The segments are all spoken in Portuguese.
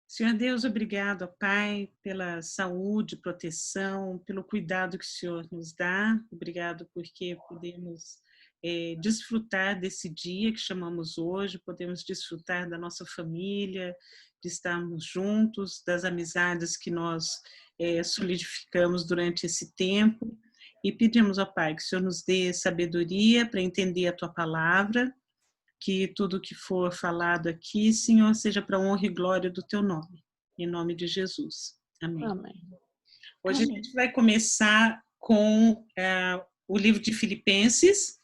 Senhor Deus, obrigado, ó Pai, pela saúde, proteção, pelo cuidado que o Senhor nos dá. Obrigado porque podemos desfrutar desse dia que chamamos hoje, podemos desfrutar da nossa família, de estarmos juntos, das amizades que nós solidificamos durante esse tempo. E pedimos, ó Pai, que o Senhor nos dê sabedoria para entender a Tua palavra, que tudo que for falado aqui, Senhor, seja para a honra e glória do Teu nome. Em nome de Jesus. Amém. Amém. Hoje Amém. a gente vai começar com o livro de Filipenses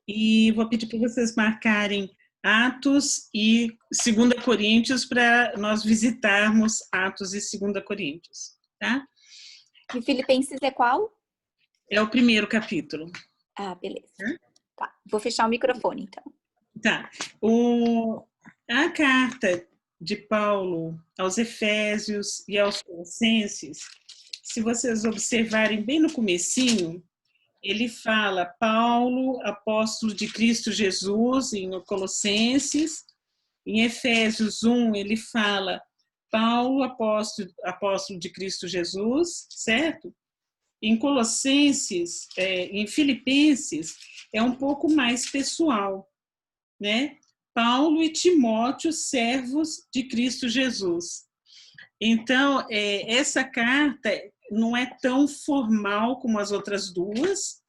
e vou pedir para vocês marcarem Atos e 2 Coríntios para nós visitarmos Atos e 2 Coríntios, tá? E Filipenses é qual? É o primeiro capítulo. Ah, beleza. Tá. Vou fechar o microfone, então. Tá. A carta de Paulo aos Efésios e aos Colossenses, se vocês observarem bem no comecinho, ele fala Paulo, apóstolo de Cristo Jesus, em Colossenses. Em Efésios 1, ele fala Paulo, apóstolo de Cristo Jesus, certo? Em Colossenses, em Filipenses, é um pouco mais pessoal, né? Paulo e Timóteo, servos de Cristo Jesus. Então, essa carta não é tão formal como as outras duas,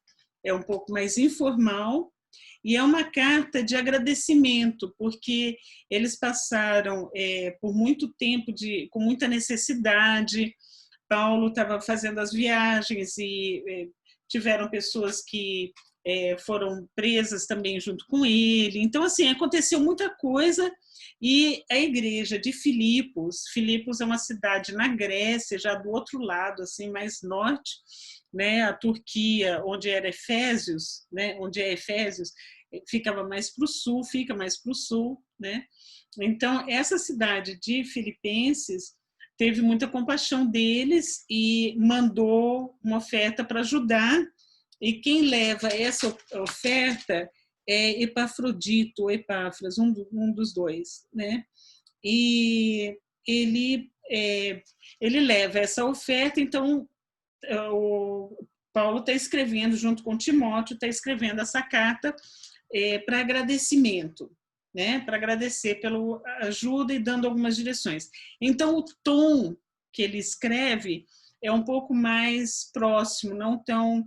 é um pouco mais informal, e é uma carta de agradecimento, porque eles passaram por muito tempo com muita necessidade. Paulo estava fazendo as viagens e tiveram pessoas que foram presas também junto com ele. Então, assim, aconteceu muita coisa e a igreja de Filipos é uma cidade na Grécia, já do outro lado, assim, mais norte, né? A Turquia, onde era Efésios, né? Onde é Efésios, ficava mais para o sul, fica mais para o sul, né? Então, essa cidade de Filipenses teve muita compaixão deles e mandou uma oferta para ajudar. E quem leva essa oferta é Epafrodito, ou Epáfras, um dos dois, né? E ele leva essa oferta, então o Paulo está escrevendo, junto com Timóteo, está escrevendo essa carta para agradecimento, né? Para agradecer pela ajuda e dando algumas direções. Então, o tom que ele escreve é um pouco mais próximo, não tão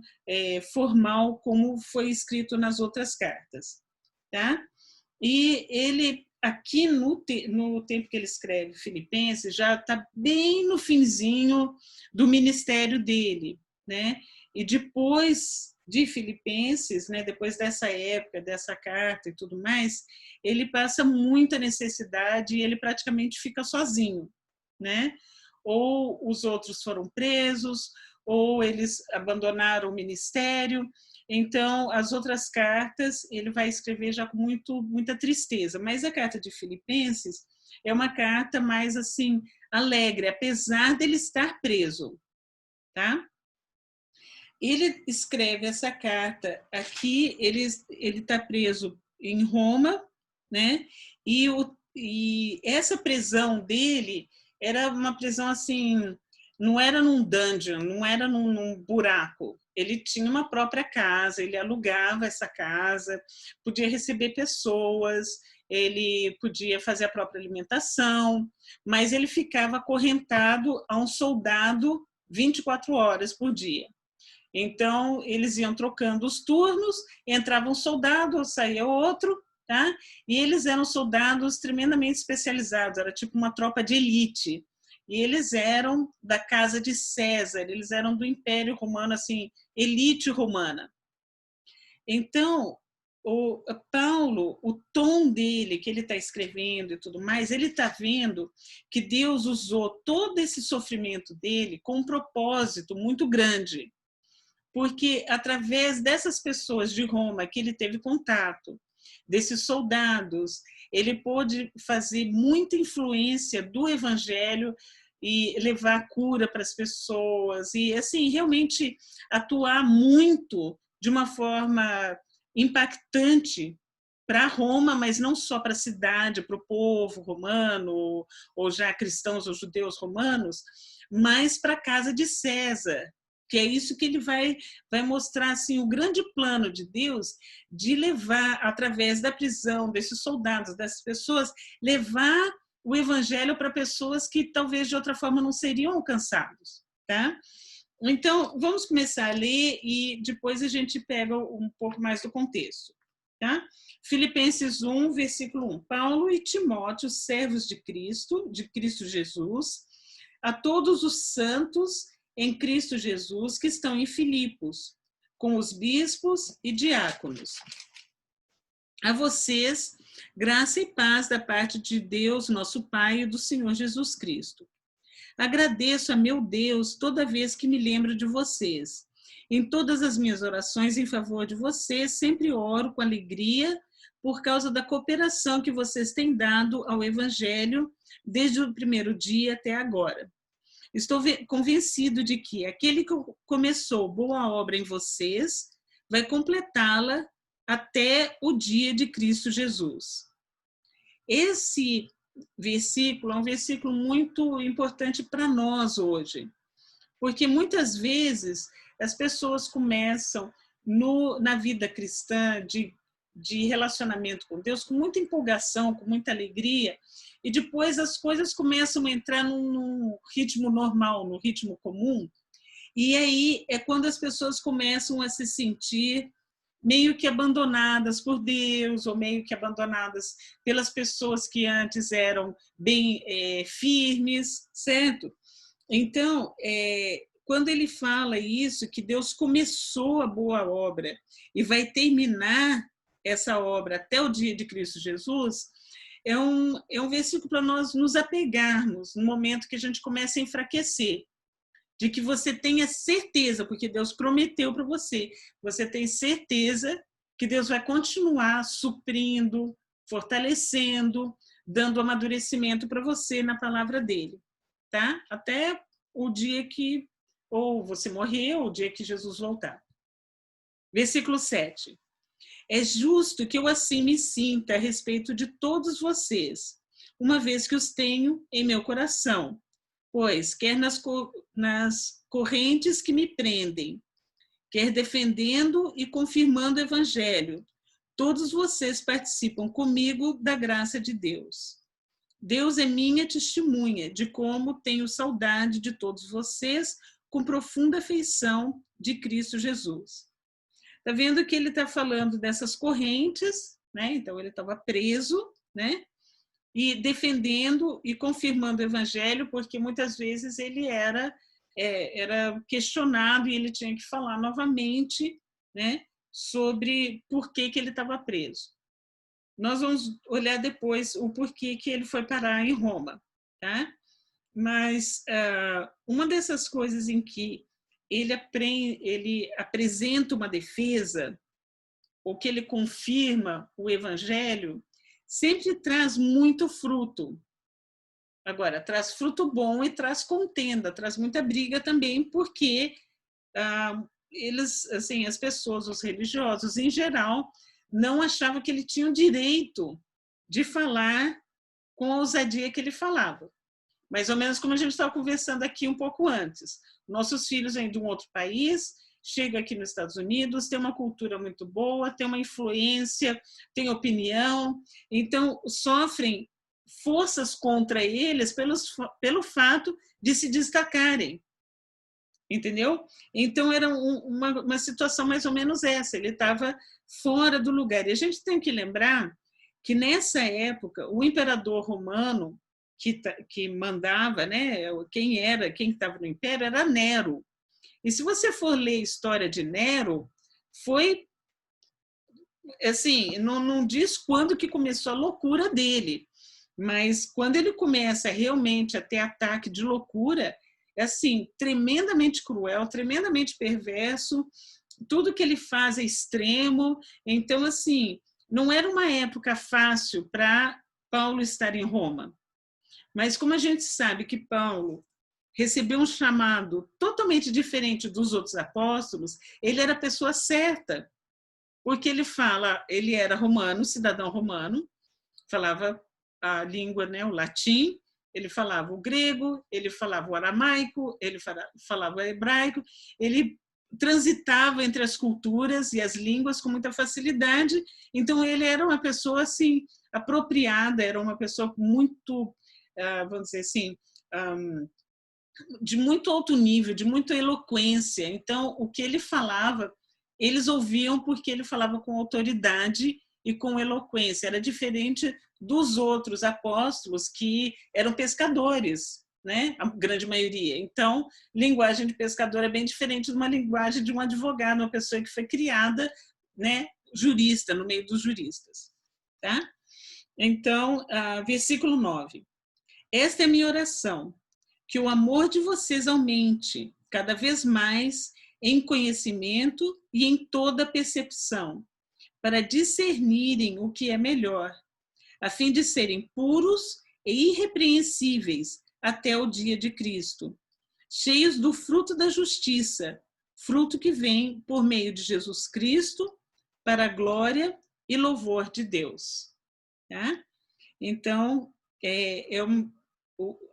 formal como foi escrito nas outras cartas, tá? E ele, aqui no tempo que ele escreve Filipenses, já está bem no finzinho do ministério dele, né? E depois de Filipenses, né, depois dessa época, dessa carta e tudo mais, ele passa muita necessidade e ele praticamente fica sozinho, né? Ou os outros foram presos, ou eles abandonaram o ministério. Então, as outras cartas ele vai escrever já com muita tristeza, mas a carta de Filipenses é uma carta mais assim alegre, apesar dele estar preso, tá? Ele escreve essa carta aqui, ele está preso em Roma, né? E essa prisão dele era uma prisão assim, não era num dungeon, não era num buraco. Ele tinha uma própria casa, ele alugava essa casa, podia receber pessoas, ele podia fazer a própria alimentação, mas ele ficava acorrentado a um soldado 24 horas por dia. Então, eles iam trocando os turnos, entrava um soldado, saía outro, tá? E eles eram soldados tremendamente especializados, era tipo uma tropa de elite. E eles eram da casa de César, eles eram do Império Romano, assim, elite romana. Então, o Paulo, o tom dele, que ele está escrevendo e tudo mais, ele está vendo que Deus usou todo esse sofrimento dele com um propósito muito grande. Porque através dessas pessoas de Roma que ele teve contato, desses soldados, ele pôde fazer muita influência do evangelho e levar cura para as pessoas e assim realmente atuar muito de uma forma impactante para Roma, mas não só para a cidade, para o povo romano, ou já cristãos ou judeus romanos, mas para a casa de César, que é isso que ele vai mostrar assim, o grande plano de Deus de levar, através da prisão desses soldados, dessas pessoas, levar o evangelho para pessoas que talvez de outra forma não seriam alcançados, tá? Então, vamos começar a ler e depois a gente pega um pouco mais do contexto. Tá? Filipenses 1, versículo 1. Paulo e Timóteo, servos de Cristo Jesus, a todos os santos em Cristo Jesus que estão em Filipos, com os bispos e diáconos. A vocês, graça e paz da parte de Deus, nosso Pai, e do Senhor Jesus Cristo. Agradeço a meu Deus toda vez que me lembro de vocês. Em todas as minhas orações em favor de vocês, sempre oro com alegria por causa da cooperação que vocês têm dado ao Evangelho desde o primeiro dia até agora. Estou convencido de que aquele que começou boa obra em vocês vai completá-la até o dia de Cristo Jesus. Esse versículo é um versículo muito importante para nós hoje, porque muitas vezes as pessoas começam na vida cristã de relacionamento com Deus com muita empolgação, com muita alegria, e depois as coisas começam a entrar num ritmo normal, no ritmo comum, e aí é quando as pessoas começam a se sentir meio que abandonadas por Deus, ou meio que abandonadas pelas pessoas que antes eram bem firmes, certo? Então, quando ele fala isso, que Deus começou a boa obra e vai terminar essa obra até o dia de Cristo Jesus, é um versículo para nós nos apegarmos no momento que a gente começa a enfraquecer, de que você tenha certeza, porque Deus prometeu para você, você tem certeza que Deus vai continuar suprindo, fortalecendo, dando amadurecimento para você na palavra dele, tá? Até o dia que ou você morrer, ou o dia que Jesus voltar. Versículo 7. É justo que eu assim me sinta a respeito de todos vocês, uma vez que os tenho em meu coração, pois, quer nas correntes que me prendem, quer defendendo e confirmando o Evangelho, todos vocês participam comigo da graça de Deus. Deus é minha testemunha de como tenho saudade de todos vocês com profunda afeição de Cristo Jesus. Está vendo que ele está falando dessas correntes, né? Então ele estava preso, né? E defendendo e confirmando o evangelho, porque muitas vezes ele era questionado e ele tinha que falar novamente, né, sobre por que ele estava preso. Nós vamos olhar depois o porquê que ele foi parar em Roma, tá? Mas uma dessas coisas em que ele apresenta uma defesa, ou que ele confirma o evangelho, sempre traz muito fruto. Agora, traz fruto bom e traz contenda, traz muita briga também, porque eles, assim, as pessoas, os religiosos em geral, não achavam que ele tinha o direito de falar com a ousadia que ele falava. Mais ou menos como a gente estava conversando aqui um pouco antes. Nossos filhos vêm de um outro país, chegam aqui nos Estados Unidos, tem uma cultura muito boa, tem uma influência, tem opinião, então sofrem forças contra eles pelo fato de se destacarem. Entendeu? Então era uma situação mais ou menos essa, ele estava fora do lugar. E a gente tem que lembrar que nessa época o imperador romano que mandava, né, quem estava no império era Nero. E se você for ler a história de Nero, foi assim, não diz quando que começou a loucura dele, mas quando ele começa realmente a ter ataque de loucura, é assim, tremendamente cruel, tremendamente perverso, tudo que ele faz é extremo. Então, assim, não era uma época fácil para Paulo estar em Roma. Mas como a gente sabe que Paulo recebeu um chamado totalmente diferente dos outros apóstolos, ele era a pessoa certa porque ele era romano, cidadão romano, falava a língua, né, o latim, ele falava o grego, ele falava o aramaico, ele falava o hebraico, ele transitava entre as culturas e as línguas com muita facilidade, então ele era uma pessoa assim apropriada, era uma pessoa muito, vamos dizer assim, de muito alto nível, de muita eloquência. Então, o que ele falava, eles ouviam porque ele falava com autoridade e com eloquência. Era diferente dos outros apóstolos que eram pescadores, né? A grande maioria. Então, linguagem de pescador é bem diferente de uma linguagem de um advogado, uma pessoa que foi criada, né, jurista, no meio dos juristas. Tá? Então, versículo 9. Esta é a minha oração, que o amor de vocês aumente cada vez mais em conhecimento e em toda percepção, para discernirem o que é melhor, a fim de serem puros e irrepreensíveis até o dia de Cristo, cheios do fruto da justiça, fruto que vem por meio de Jesus Cristo, para a glória e louvor de Deus. Tá? Então,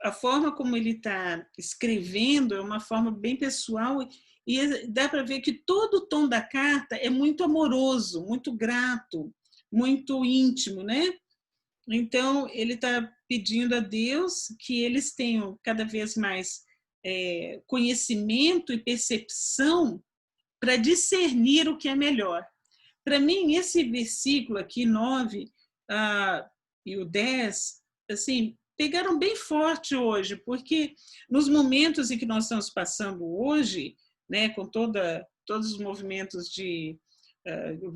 a forma como ele está escrevendo é uma forma bem pessoal e dá para ver que todo o tom da carta é muito amoroso, muito grato, muito íntimo, né? Então, ele está pedindo a Deus que eles tenham cada vez mais conhecimento e percepção para discernir o que é melhor. Para mim, esse versículo aqui, 9 e o 10, assim, pegaram bem forte hoje, porque nos momentos em que nós estamos passando hoje, né, com todos os movimentos de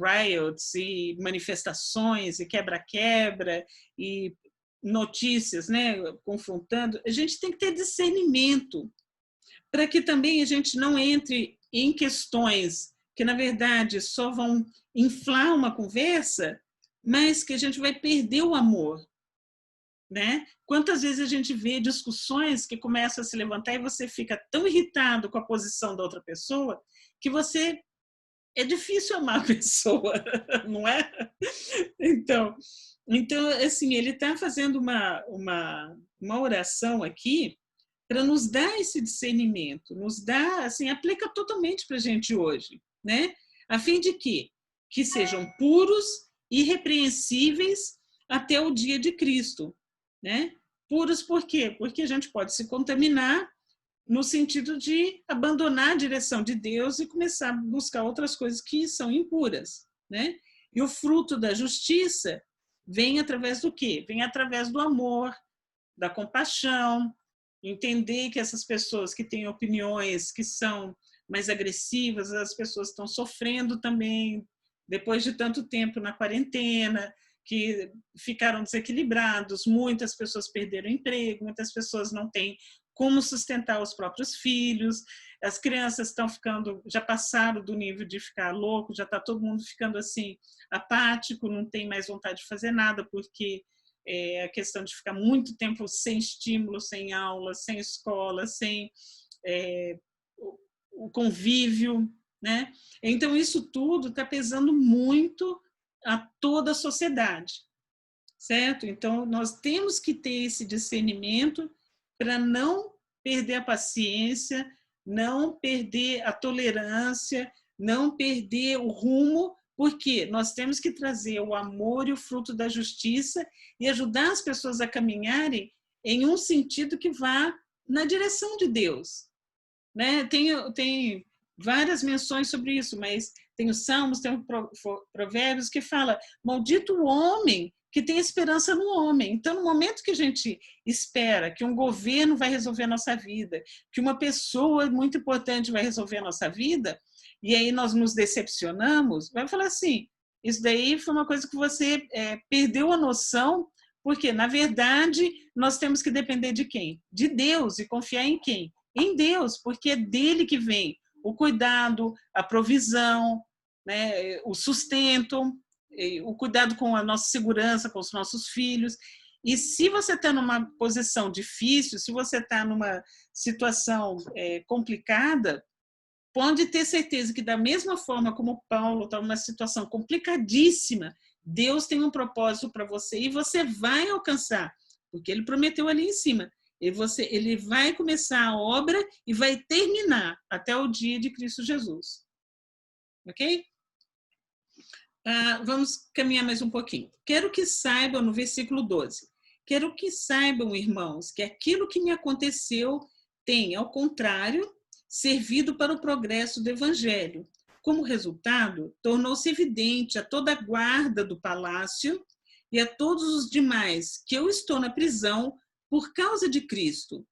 riots e manifestações e quebra-quebra e notícias, né, confrontando, a gente tem que ter discernimento para que também a gente não entre em questões que, na verdade, só vão inflar uma conversa, mas que a gente vai perder o amor. Né? Quantas vezes a gente vê discussões que começam a se levantar e você fica tão irritado com a posição da outra pessoa que é difícil amar a pessoa, não é? Então assim, ele está fazendo uma oração aqui para nos dar esse discernimento, nos dá, assim, aplica totalmente para a gente hoje, né? A fim de que sejam puros, irrepreensíveis até o dia de Cristo, né? Puros por quê? Porque a gente pode se contaminar no sentido de abandonar a direção de Deus e começar a buscar outras coisas que são impuras, né? E o fruto da justiça vem através do quê? Vem através do amor, da compaixão, entender que essas pessoas que têm opiniões que são mais agressivas, as pessoas estão sofrendo também, depois de tanto tempo na quarentena, que ficaram desequilibrados, muitas pessoas perderam emprego, muitas pessoas não têm como sustentar os próprios filhos, as crianças estão ficando, já passaram do nível de ficar louco, já está todo mundo ficando assim, apático, não tem mais vontade de fazer nada, porque a questão de ficar muito tempo sem estímulo, sem aula, sem escola, sem o convívio, né? Então, isso tudo está pesando muito a toda a sociedade, certo? Então, nós temos que ter esse discernimento para não perder a paciência, não perder a tolerância, não perder o rumo, porque nós temos que trazer o amor e o fruto da justiça e ajudar as pessoas a caminharem em um sentido que vá na direção de Deus. Né? Tem várias menções sobre isso, mas tem os Salmos, tem os Provérbios que fala, maldito o homem que tem esperança no homem. Então, no momento que a gente espera que um governo vai resolver a nossa vida, que uma pessoa muito importante vai resolver a nossa vida, e aí nós nos decepcionamos, vai falar assim, isso daí foi uma coisa que você perdeu a noção, porque, na verdade, nós temos que depender de quem? De Deus, e confiar em quem? Em Deus, porque é dele que vem o cuidado, a provisão, né, o sustento, o cuidado com a nossa segurança, com os nossos filhos. E se você está numa posição difícil, se você está numa situação complicada, pode ter certeza que da mesma forma como Paulo está numa situação complicadíssima, Deus tem um propósito para você e você vai alcançar, porque ele prometeu ali em cima. Ele vai começar a obra e vai terminar até o dia de Cristo Jesus. Ok? Vamos caminhar mais um pouquinho. Quero que saibam, no versículo 12, quero que saibam, irmãos, que aquilo que me aconteceu tem, ao contrário, servido para o progresso do Evangelho. Como resultado, tornou-se evidente a toda a guarda do palácio e a todos os demais que eu estou na prisão por causa de Cristo.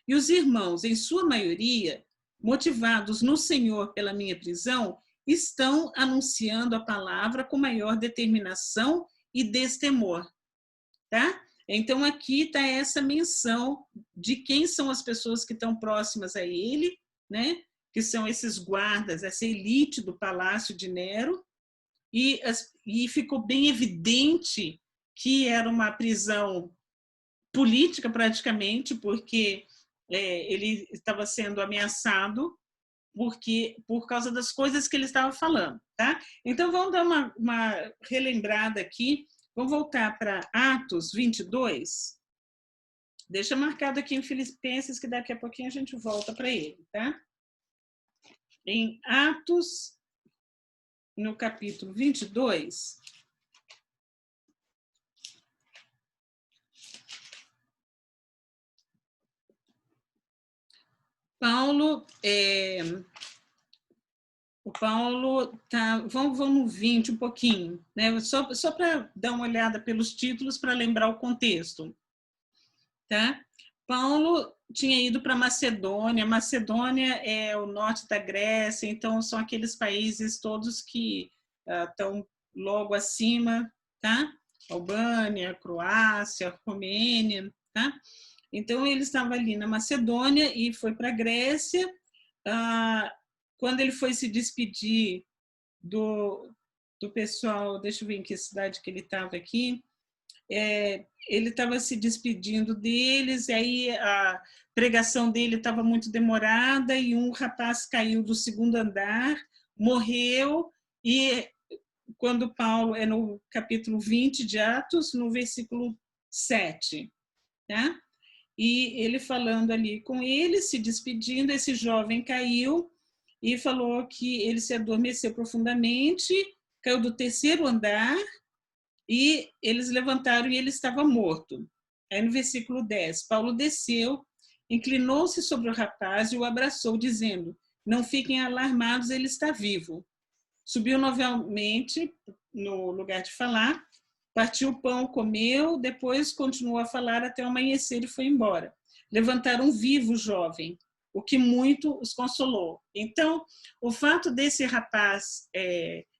E os irmãos, em sua maioria, motivados no Senhor pela minha prisão, estão anunciando a palavra com maior determinação e destemor. Tá? Então, aqui está essa menção de quem são as pessoas que estão próximas a ele, né? Que são esses guardas, essa elite do Palácio de Nero, e ficou bem evidente que era uma prisão política, praticamente, porque ele estava sendo ameaçado por causa das coisas que ele estava falando. Tá? Então, vamos dar uma relembrada aqui. Vamos voltar para Atos 22. Deixa marcado aqui em Filipenses, que daqui a pouquinho a gente volta para ele. Tá? Em Atos, no capítulo 22, Paulo tá, vamos no 20 um pouquinho, né? Só para dar uma olhada pelos títulos para lembrar o contexto, tá? Paulo tinha ido para Macedônia. Macedônia é o norte da Grécia, então são aqueles países todos que estão logo acima, tá? Albânia, Croácia, Romênia, tá? Então ele estava ali na Macedônia e foi para a Grécia. Quando ele foi se despedir do pessoal, deixa eu ver em que cidade que ele estava aqui, ele estava se despedindo deles, e aí a pregação dele estava muito demorada, e um rapaz caiu do segundo andar, morreu, e quando Paulo, no capítulo 20 de Atos, no versículo 7, tá? E ele falando ali com ele, se despedindo, esse jovem caiu, e falou que ele se adormeceu profundamente, caiu do terceiro andar, e eles levantaram e ele estava morto. Aí no versículo 10, Paulo desceu, inclinou-se sobre o rapaz e o abraçou, dizendo: não fiquem alarmados, ele está vivo. Subiu novamente no lugar de falar, partiu o pão, comeu, depois continuou a falar até o amanhecer e foi embora. Levantaram vivo o jovem, o que muito os consolou. Então, o fato desse rapaz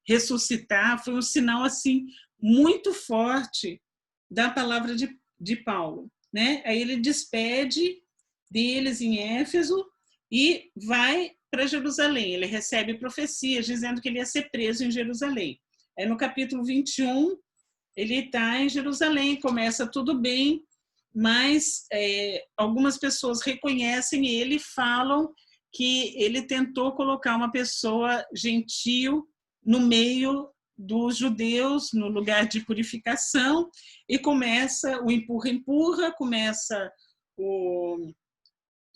ressuscitar foi um sinal assim muito forte da palavra de Paulo, né? Aí ele despede deles em Éfeso e vai para Jerusalém. Ele recebe profecias dizendo que ele ia ser preso em Jerusalém. Aí no capítulo 21, ele está em Jerusalém, começa tudo bem, mas algumas pessoas reconhecem ele e falam que ele tentou colocar uma pessoa gentil no meio dos judeus, no lugar de purificação, e começa o empurra-empurra, começa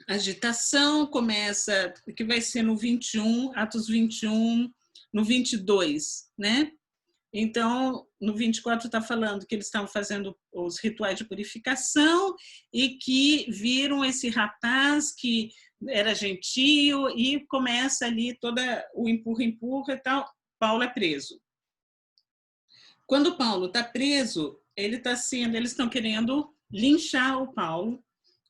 a agitação, começa, que vai ser no 21, Atos 21, no 22, né? Então, no 24 está falando que eles estavam fazendo os rituais de purificação e que viram esse rapaz que era gentio e começa ali todo o empurra-empurra e tal. Paulo é preso. Quando Paulo está preso, eles estão querendo linchar o Paulo.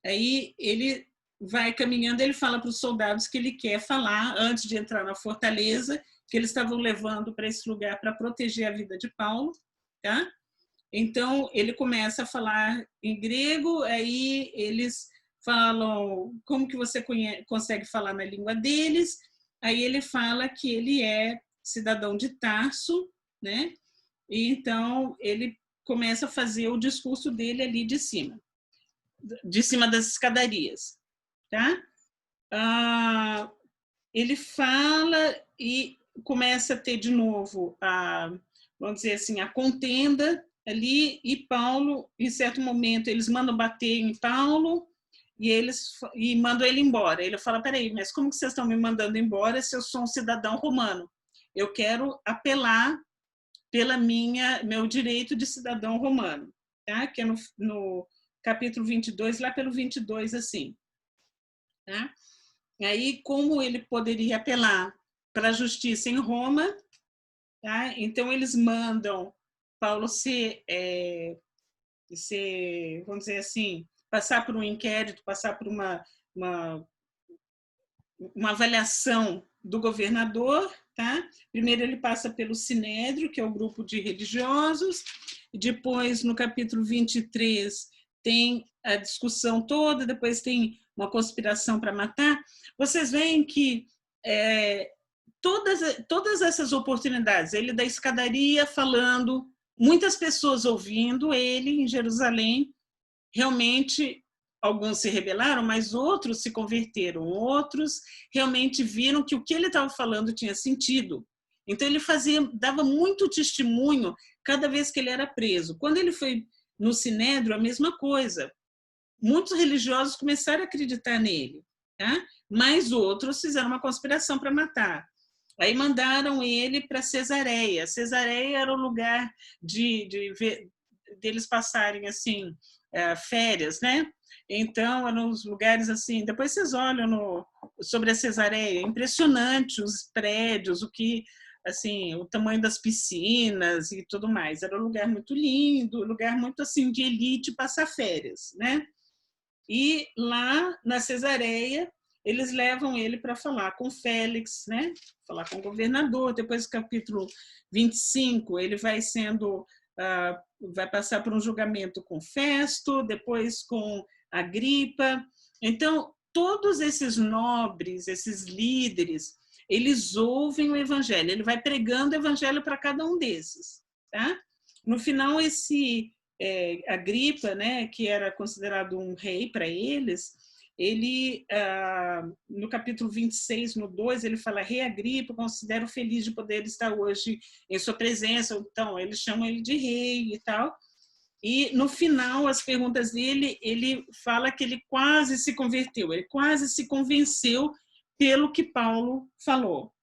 Aí ele vai caminhando, ele fala para os soldados que ele quer falar antes de entrar na fortaleza, que eles estavam levando para esse lugar para proteger a vida de Paulo, tá? Então ele começa a falar em grego, aí eles falam como que você consegue falar na língua deles. Aí ele fala que ele é cidadão de Tarso, né? E então ele começa a fazer o discurso dele ali de cima das escadarias, tá? ele fala e começa a ter de novo vamos dizer assim, a contenda ali, e Paulo, em certo momento, eles mandam bater em Paulo e mandam ele embora. Ele fala, peraí, mas como que vocês estão me mandando embora se eu sou um cidadão romano? Eu quero apelar pela meu direito de cidadão romano, tá? Que é no capítulo 22, lá pelo 22, assim. Tá? Aí, como ele poderia apelar para a justiça em Roma, tá? Então eles mandam Paulo vamos dizer assim, passar por um inquérito, passar por uma avaliação do governador, tá? Primeiro ele passa pelo Sinédrio, que é o grupo de religiosos, e depois no capítulo 23 tem a discussão toda, depois tem uma conspiração para matar. Vocês veem que todas essas oportunidades, ele da escadaria falando, muitas pessoas ouvindo ele em Jerusalém, realmente alguns se rebelaram, mas outros se converteram, outros realmente viram que o que ele estava falando tinha sentido. Então ele dava muito testemunho cada vez que ele era preso. Quando ele foi no Sinédrio, a mesma coisa. Muitos religiosos começaram a acreditar nele, tá? Mas outros fizeram uma conspiração para matar. Aí mandaram ele para Cesareia. Cesareia era o lugar deles passarem assim férias, né? Então eram os lugares assim. Depois vocês olham sobre a Cesareia, impressionante os prédios, o tamanho das piscinas e tudo mais. Era um lugar muito lindo, um lugar muito assim de elite passar férias, né? E lá na Cesareia eles levam ele para falar com Félix, né? Falar com o governador. Depois do capítulo 25, ele vai vai passar por um julgamento com Festo, depois com Agripa. Então, todos esses nobres, esses líderes, eles ouvem o evangelho. Ele vai pregando o evangelho para cada um desses, tá? No final, Agripa, né, que era considerado um rei para eles, ele, no capítulo 26, no 2, ele fala, rei Agripa, considero feliz de poder estar hoje em sua presença. Então, eles chamam ele de rei e tal. E, no final, as perguntas dele, ele fala que ele quase se converteu, ele quase se convenceu pelo que Paulo falou.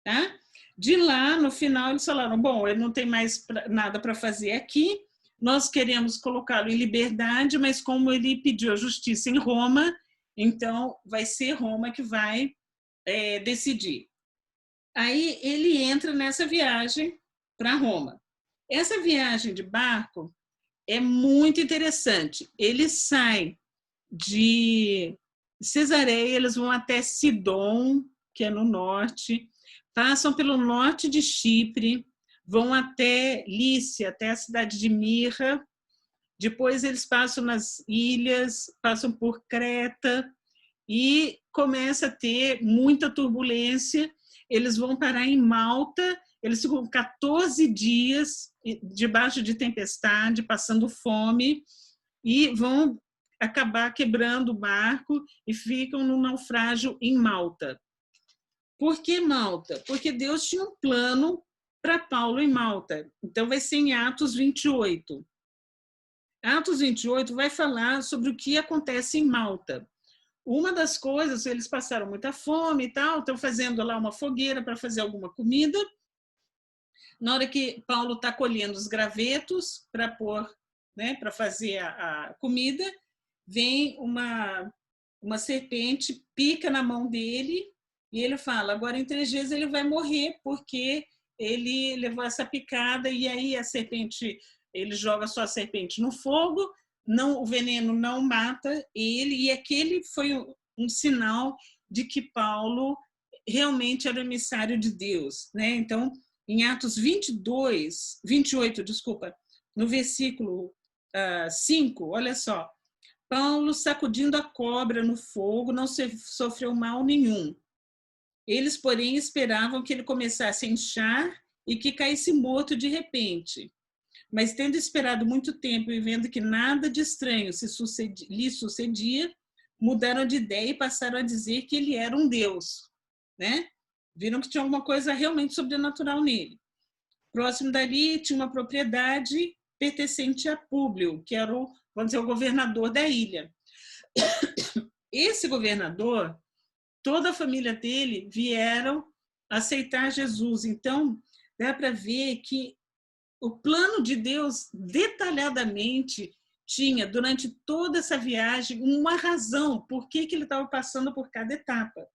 Tá? De lá, no final, eles falaram, bom, ele não tem mais nada para fazer aqui, nós queremos colocá-lo em liberdade, mas como ele pediu a justiça em Roma, então vai ser Roma que vai decidir. Aí ele entra nessa viagem para Roma. Essa viagem de barco é muito interessante. Eles saem de Cesareia, eles vão até Sidom, que é no norte, passam pelo norte de Chipre, vão até Lícia, até a cidade de Mirra, depois eles passam nas ilhas, passam por Creta e começa a ter muita turbulência. Eles vão parar em Malta, eles ficam 14 dias debaixo de tempestade, passando fome, e vão acabar quebrando o barco e ficam no naufrágio em Malta. Por que Malta? Porque Deus tinha um plano para Paulo em Malta. Então vai ser em Atos 28. Atos 28 vai falar sobre o que acontece em Malta. Uma das coisas, eles passaram muita fome e tal, estão fazendo lá uma fogueira para fazer alguma comida. Na hora que Paulo está colhendo os gravetos para pôr, né, para fazer a comida, vem uma serpente, pica na mão dele, e ele fala, agora em 3 dias ele vai morrer, porque ele levou essa picada, e aí a serpente, ele joga só a serpente no fogo, o veneno não mata ele, e aquele foi um sinal de que Paulo realmente era o emissário de Deus, né? Então, em Atos 28, no versículo 5, olha só, Paulo, sacudindo a cobra no fogo, não sofreu mal nenhum. Eles, porém, esperavam que ele começasse a inchar e que caísse morto de repente. Mas, tendo esperado muito tempo e vendo que nada de estranho lhe sucedia, mudaram de ideia e passaram a dizer que ele era um deus. né? Viram que tinha alguma coisa realmente sobrenatural nele. Próximo dali tinha uma propriedade pertencente a Públio, que era vamos dizer, o governador da ilha. Esse governador, toda a família dele vieram aceitar Jesus. Então, dá para ver que o plano de Deus, detalhadamente, tinha, durante toda essa viagem, uma razão por que ele estava passando por cada etapa.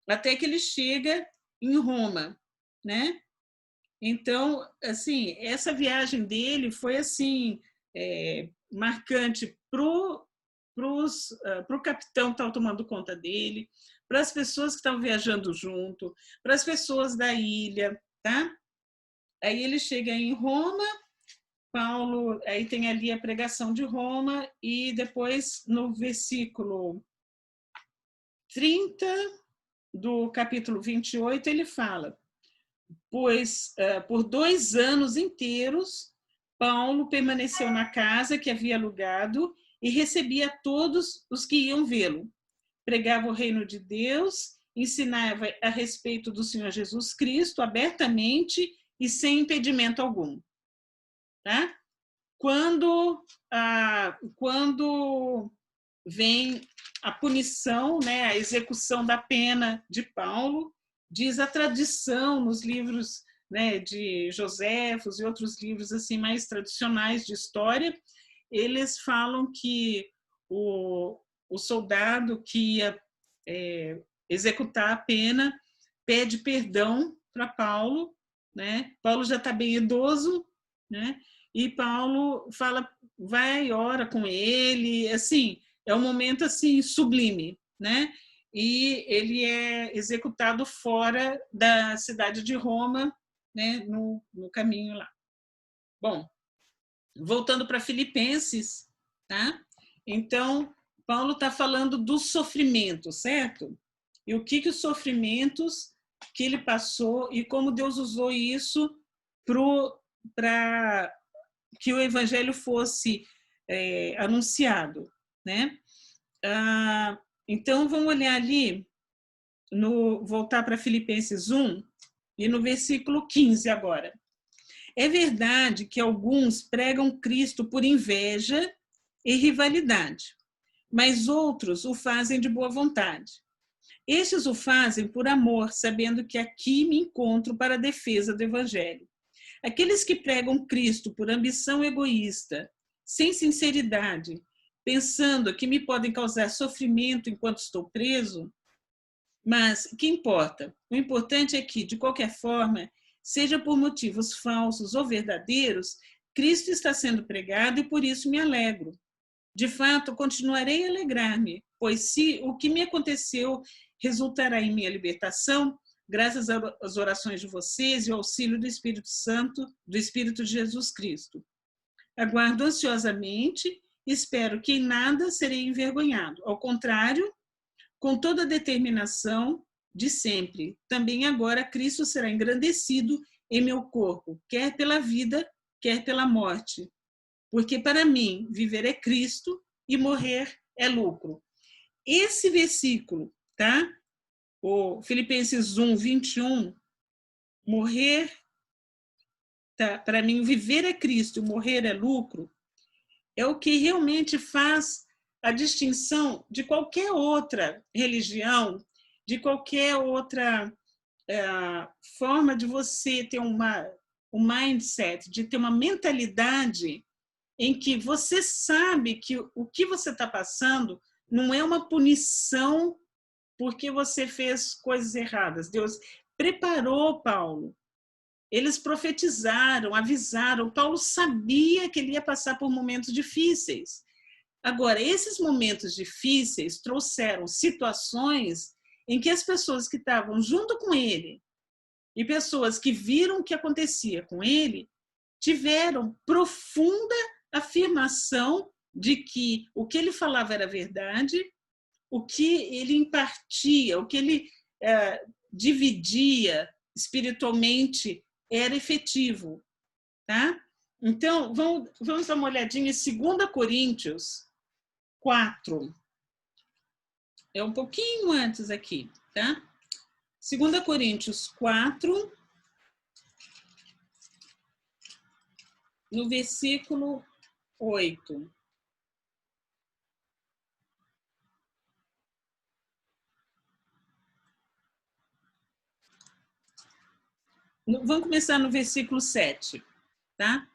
Até que ele chega em Roma, né? Então, assim, essa viagem dele foi assim marcante para o capitão que estava tomando conta dele, para as pessoas que estavam viajando junto, para as pessoas da ilha, tá? Aí ele chega em Roma, Paulo, aí tem ali a pregação de Roma, e depois no versículo 30 do capítulo 28 ele fala: pois por 2 anos inteiros Paulo permaneceu na casa que havia alugado e recebia todos os que iam vê-lo. Pregava o reino de Deus, ensinava a respeito do Senhor Jesus Cristo abertamente e sem impedimento algum. Tá? Quando vem a punição, né, a execução da pena de Paulo, diz a tradição nos livros, né, de Joséfos e outros livros assim mais tradicionais de história, eles falam que o soldado que ia executar a pena pede perdão para Paulo, né? Paulo já está bem idoso, né? E Paulo fala, vai e ora com ele, assim, é um momento assim sublime, né? E ele é executado fora da cidade de Roma, né? No caminho lá. Bom, voltando para Filipenses, tá? Então, Paulo está falando do sofrimento, certo? E o que os sofrimentos que ele passou e como Deus usou isso para que o evangelho fosse anunciado, né? Então, vamos olhar ali, voltar para Filipenses 1, e no versículo 15 agora. É verdade que alguns pregam Cristo por inveja e rivalidade, mas outros o fazem de boa vontade. Estes o fazem por amor, sabendo que aqui me encontro para a defesa do evangelho. Aqueles que pregam Cristo por ambição egoísta, sem sinceridade, pensando que me podem causar sofrimento enquanto estou preso, mas que importa? O importante é que, de qualquer forma, seja por motivos falsos ou verdadeiros, Cristo está sendo pregado e por isso me alegro. De fato, continuarei a alegrar-me, pois se o que me aconteceu resultará em minha libertação, graças às orações de vocês e ao auxílio do Espírito Santo, do Espírito de Jesus Cristo. Aguardo ansiosamente e espero que em nada serei envergonhado. Ao contrário, com toda a determinação de sempre, também agora Cristo será engrandecido em meu corpo, quer pela vida, quer pela morte. Porque para mim, viver é Cristo e morrer é lucro. Esse versículo, tá? O Filipenses 1, 21, morrer, tá? Para mim, viver é Cristo e morrer é lucro, é o que realmente faz a distinção de qualquer outra religião, de qualquer outra forma de você ter um mindset, de ter uma mentalidade em que você sabe que o que você está passando não é uma punição porque você fez coisas erradas. Deus preparou Paulo. Eles profetizaram, avisaram. Paulo sabia que ele ia passar por momentos difíceis. Agora, esses momentos difíceis trouxeram situações em que as pessoas que estavam junto com ele e pessoas que viram o que acontecia com ele tiveram profunda afirmação de que o que ele falava era verdade, o que ele impartia, o que ele dividia espiritualmente era efetivo. Tá? Então, vamos dar uma olhadinha em 2 Coríntios 4. É um pouquinho antes aqui. Tá? 2 Coríntios 4, no versículo 8. Vamos começar no versículo 7, tá?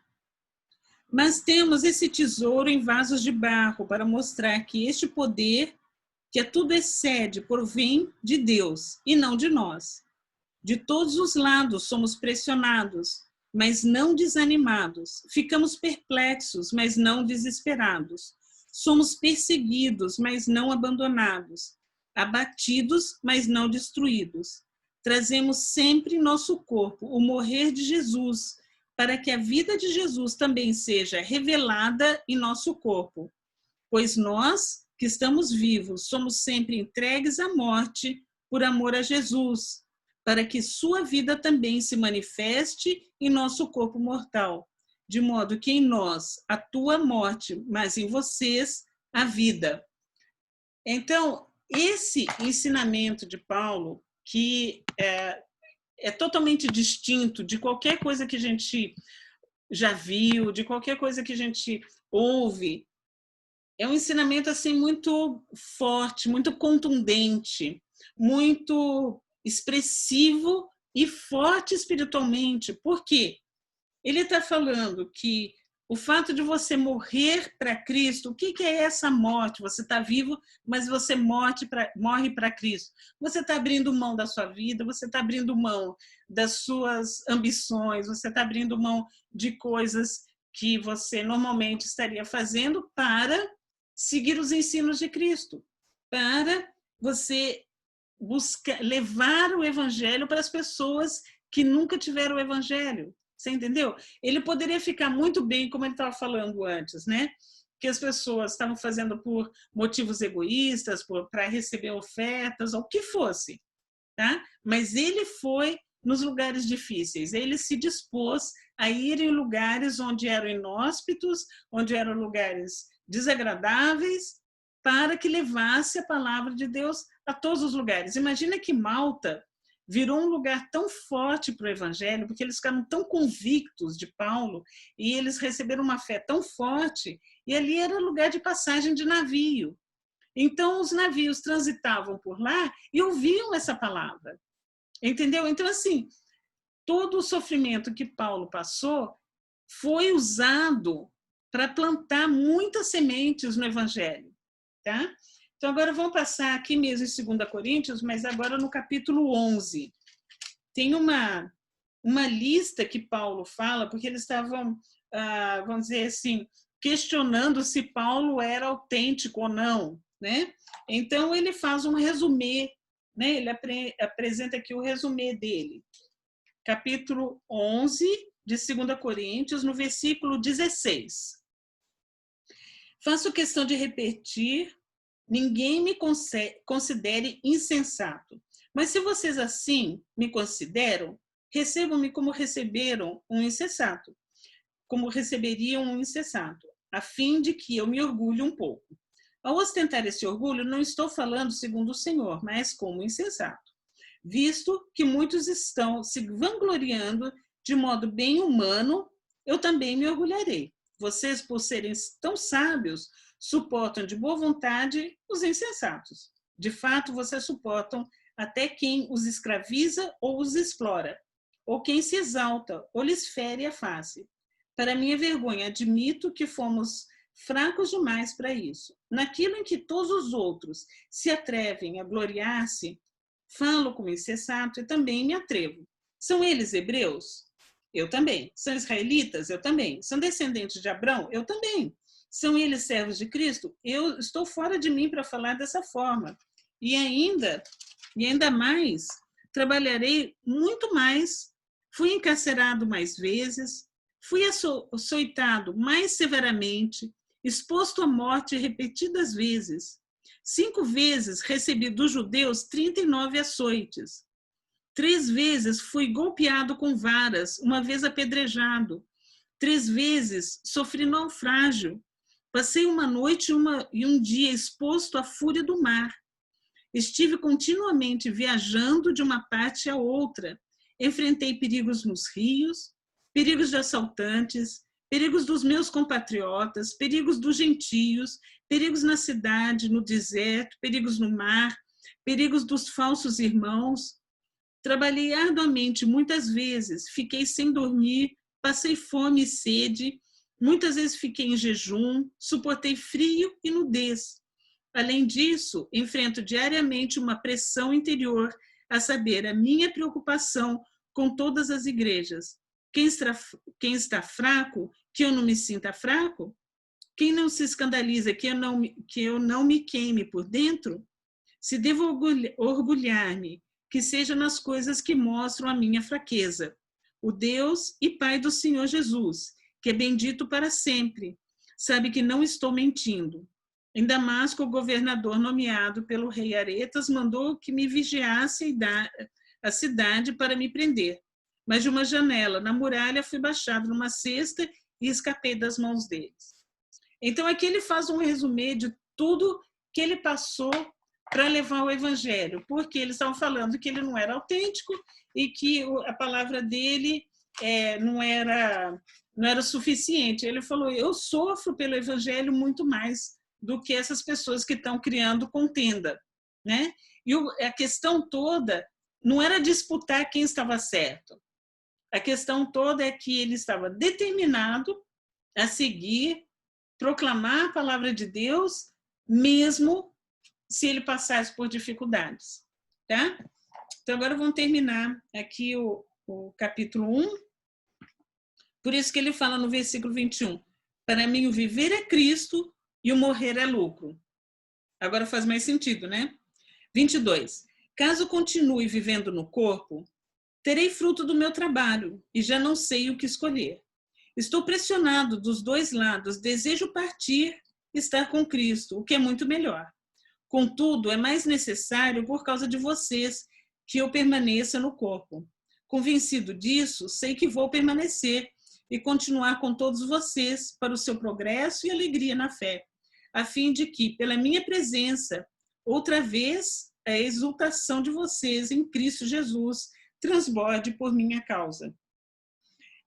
Mas temos esse tesouro em vasos de barro para mostrar que este poder, que a tudo excede, provém de Deus e não de nós. De todos os lados somos pressionados, mas não desanimados. Ficamos perplexos, mas não desesperados. Somos perseguidos, mas não abandonados. Abatidos, mas não destruídos. Trazemos sempre em nosso corpo o morrer de Jesus, para que a vida de Jesus também seja revelada em nosso corpo. Pois nós, que estamos vivos, somos sempre entregues à morte por amor a Jesus, para que sua vida também se manifeste em nosso corpo mortal, de modo que em nós atua a morte, mas em vocês a vida. Então, esse ensinamento de Paulo, que é totalmente distinto de qualquer coisa que a gente já viu, de qualquer coisa que a gente ouve, é um ensinamento assim muito forte, muito contundente, muito expressivo e forte espiritualmente. Por quê? Ele está falando que o fato de você morrer para Cristo, o que é essa morte? Você está vivo, mas você morre para Cristo. Você está abrindo mão da sua vida, você está abrindo mão das suas ambições, você está abrindo mão de coisas que você normalmente estaria fazendo para seguir os ensinos de Cristo, para você levar o evangelho para as pessoas que nunca tiveram o evangelho. Você entendeu? Ele poderia ficar muito bem, como ele estava falando antes, né? Que as pessoas estavam fazendo por motivos egoístas, para receber ofertas, ou o que fosse, tá? Mas ele foi nos lugares difíceis, ele se dispôs a ir em lugares onde eram inóspitos, onde eram lugares desagradáveis, para que levasse a palavra de Deus a todos os lugares. Imagina que Malta virou um lugar tão forte para o evangelho, porque eles ficaram tão convictos de Paulo, e eles receberam uma fé tão forte, e ali era lugar de passagem de navio. Então, os navios transitavam por lá e ouviam essa palavra. Entendeu? Então, assim, todo o sofrimento que Paulo passou foi usado para plantar muitas sementes no evangelho, tá? Então, agora vamos passar aqui mesmo em 2 Coríntios, mas agora no capítulo 11. Tem uma lista que Paulo fala, porque eles estavam, vamos dizer assim, questionando se Paulo era autêntico ou não, né? Então, ele faz um resumê, né? Ele apresenta aqui o resumê dele. Capítulo 11 de 2 Coríntios, no versículo 16. Faço questão de repetir: ninguém me considere insensato. Mas se vocês assim me consideram, recebam-me como receberam um insensato, como receberiam um insensato, a fim de que eu me orgulhe um pouco. Ao ostentar esse orgulho, não estou falando segundo o Senhor, mas como insensato, visto que muitos estão se vangloriando de modo bem humano, eu também me orgulharei. Vocês, por serem tão sábios, suportam de boa vontade os insensatos. De fato, vocês suportam até quem os escraviza ou os explora, ou quem se exalta ou lhes fere a face. Para minha vergonha, admito que fomos fracos demais para isso. Naquilo em que todos os outros se atrevem a gloriar-se, falo como insensato e também me atrevo. São eles hebreus? Eu também. São israelitas? Eu também. São descendentes de Abrão? Eu também. São eles servos de Cristo? Eu estou fora de mim para falar dessa forma. E ainda mais, trabalharei muito mais, fui encarcerado mais vezes, fui açoitado mais severamente, exposto à morte repetidas vezes. 5 vezes recebi dos judeus 39 açoites. 3 vezes fui golpeado com varas, uma vez apedrejado. 3 vezes sofri naufrágio. Passei uma noite e um dia exposto à fúria do mar. Estive continuamente viajando de uma parte a outra. Enfrentei perigos nos rios, perigos de assaltantes, perigos dos meus compatriotas, perigos dos gentios, perigos na cidade, no deserto, perigos no mar, perigos dos falsos irmãos. Trabalhei arduamente muitas vezes, fiquei sem dormir, passei fome e sede, muitas vezes fiquei em jejum, suportei frio e nudez. Além disso, enfrento diariamente uma pressão interior, a saber, a minha preocupação com todas as igrejas. Quem está fraco, que eu não me sinta fraco? Quem não se escandaliza que eu não me queime por dentro? Se devo orgulhar-me, que seja nas coisas que mostram a minha fraqueza. O Deus e Pai do Senhor Jesus, que é bendito para sempre, sabe que não estou mentindo. Em Damasco, o governador nomeado pelo rei Aretas mandou que me vigiasse a cidade para me prender. Mas de uma janela na muralha fui baixado numa cesta e escapei das mãos deles. Então aqui ele faz um resumê de tudo que ele passou para levar o evangelho, porque eles estavam falando que ele não era autêntico e que a palavra dele não era suficiente. Ele falou, eu sofro pelo evangelho muito mais do que essas pessoas que estão criando contenda, né? E a questão toda não era disputar quem estava certo. A questão toda é que ele estava determinado a seguir, proclamar a palavra de Deus, mesmo se ele passasse por dificuldades, tá? Então agora vamos terminar aqui o capítulo 1. Por isso que ele fala no versículo 21, para mim o viver é Cristo e o morrer é lucro. Agora faz mais sentido, né? 22. Caso continue vivendo no corpo, terei fruto do meu trabalho e já não sei o que escolher. Estou pressionado dos dois lados, desejo partir, estar com Cristo, o que é muito melhor. Contudo, é mais necessário por causa de vocês que eu permaneça no corpo. Convencido disso, sei que vou permanecer e continuar com todos vocês para o seu progresso e alegria na fé, a fim de que, pela minha presença, outra vez, a exultação de vocês em Cristo Jesus transborde por minha causa.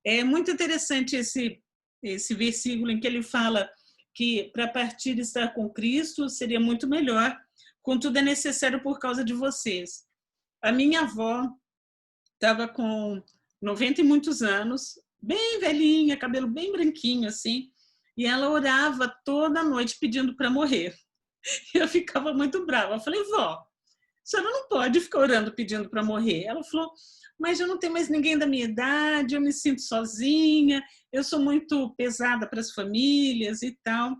É muito interessante esse versículo em que ele fala que para partir e estar com Cristo seria muito melhor, contudo é necessário por causa de vocês. A minha avó estava com 90 e muitos anos, bem velhinha, cabelo bem branquinho assim, e ela orava toda noite pedindo para morrer. Eu ficava muito brava. Eu falei, vó, a senhora não pode ficar orando pedindo para morrer. Ela falou, mas eu não tenho mais ninguém da minha idade, eu me sinto sozinha, eu sou muito pesada para as famílias e tal.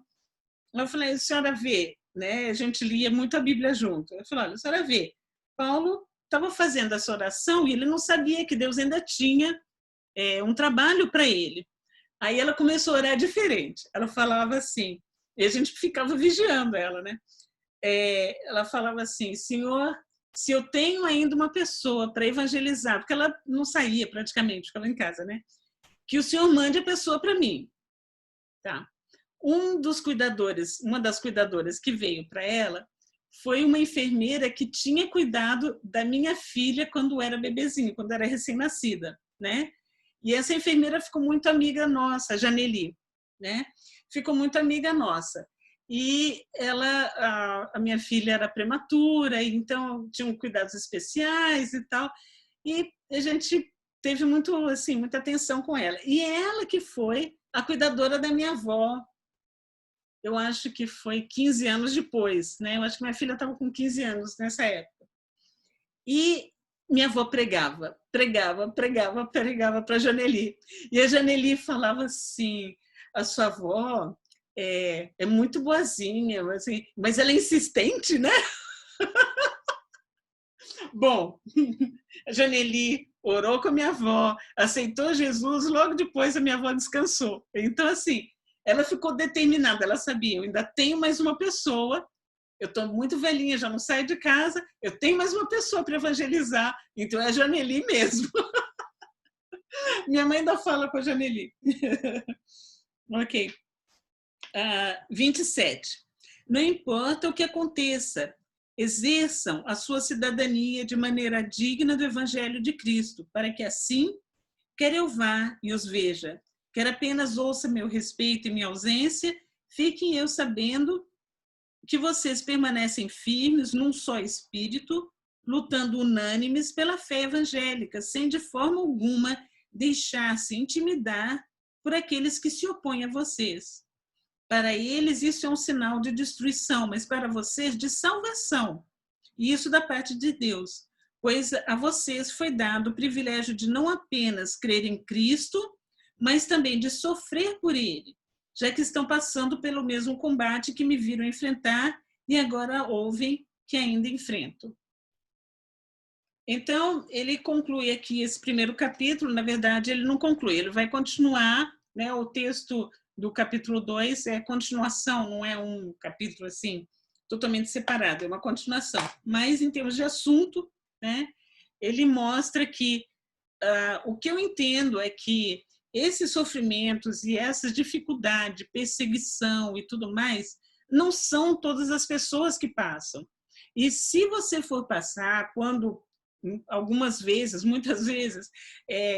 Eu falei, a senhora vê, né? A gente lia muito a Bíblia junto. Eu falei, olha, a senhora vê, Paulo estava fazendo essa oração e ele não sabia que Deus ainda tinha um trabalho para ele. Aí ela começou a orar diferente. Ela falava assim, e a gente ficava vigiando ela, né? Ela falava assim, Senhor, se eu tenho ainda uma pessoa para evangelizar, porque ela não saía praticamente, ficava em casa, né? Que o Senhor mande a pessoa para mim. Tá? Uma das cuidadoras que veio para ela foi uma enfermeira que tinha cuidado da minha filha quando era bebezinha, quando era recém-nascida, né? E essa enfermeira ficou muito amiga nossa, a Janeli, né? Ficou muito amiga nossa. E a minha filha era prematura, então tinham cuidados especiais e tal. E a gente teve muita atenção com ela. E ela que foi a cuidadora da minha avó, eu acho que foi 15 anos depois, né? Eu acho que minha filha estava com 15 anos nessa época. E minha avó pregava para a Janeli. E a Janeli falava assim, a sua avó é muito boazinha, mas ela é insistente, né? Bom, a Janeli orou com a minha avó, aceitou Jesus, logo depois a minha avó descansou. Então, assim, ela ficou determinada, ela sabia, eu ainda tenho mais uma pessoa, eu estou muito velhinha, já não saio de casa, eu tenho mais uma pessoa para evangelizar, então é a Janeli mesmo. Minha mãe ainda fala com a Janeli. Ok. 27. Não importa o que aconteça, exerçam a sua cidadania de maneira digna do Evangelho de Cristo, para que assim, quer eu vá e os veja, quer apenas ouça meu respeito e minha ausência, fiquem eu sabendo que vocês permanecem firmes num só espírito, lutando unânimes pela fé evangélica, sem de forma alguma deixar-se intimidar por aqueles que se opõem a vocês. Para eles isso é um sinal de destruição, mas para vocês de salvação. E isso da parte de Deus, pois a vocês foi dado o privilégio de não apenas crer em Cristo, mas também de sofrer por ele, já que estão passando pelo mesmo combate que me viram enfrentar e agora ouvem que ainda enfrento. Então, ele conclui aqui esse primeiro capítulo, na verdade, ele não conclui, ele vai continuar, né, o texto do capítulo 2 é continuação, não é um capítulo assim, totalmente separado, é uma continuação. Mas, em termos de assunto, né, ele mostra que o que eu entendo é que esses sofrimentos e essas dificuldades, perseguição e tudo mais, não são todas as pessoas que passam. E se você for passar, quando algumas vezes, muitas vezes,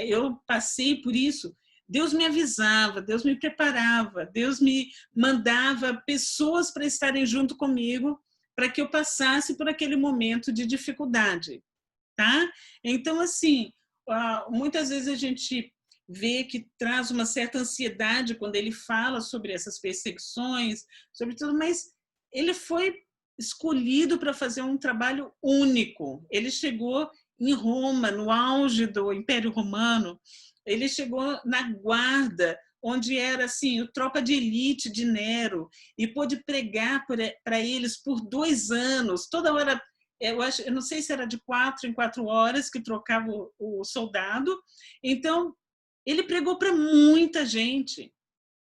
eu passei por isso, Deus me avisava, Deus me preparava, Deus me mandava pessoas para estarem junto comigo, para que eu passasse por aquele momento de dificuldade, tá? Então, assim, muitas vezes a gente vê que traz uma certa ansiedade quando ele fala sobre essas perseguições, sobre tudo, mas ele foi escolhido para fazer um trabalho único. Ele chegou em Roma, no auge do Império Romano, ele chegou na guarda, onde era assim, a tropa de elite de Nero, e pôde pregar para eles por 2 anos, toda hora. Eu não sei se era de 4 em 4 horas que trocava o soldado. Então, ele pregou para muita gente,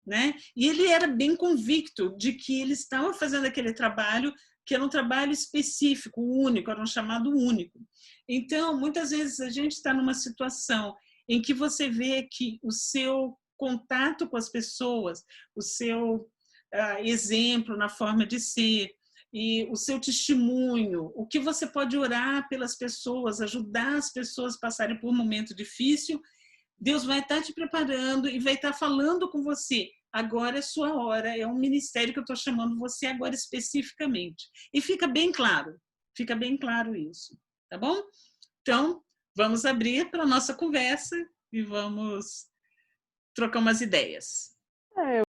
né? E ele era bem convicto de que ele estava fazendo aquele trabalho, que era um trabalho específico, único, era um chamado único. Então, muitas vezes a gente está numa situação em que você vê que o seu contato com as pessoas, o seu exemplo na forma de ser, e o seu testemunho, o que você pode orar pelas pessoas, ajudar as pessoas a passarem por um momento difícil, Deus vai estar te preparando e vai estar falando com você. Agora é sua hora, é um ministério que eu estou chamando você agora especificamente. E fica bem claro isso, tá bom? Então, vamos abrir para a nossa conversa e vamos trocar umas ideias.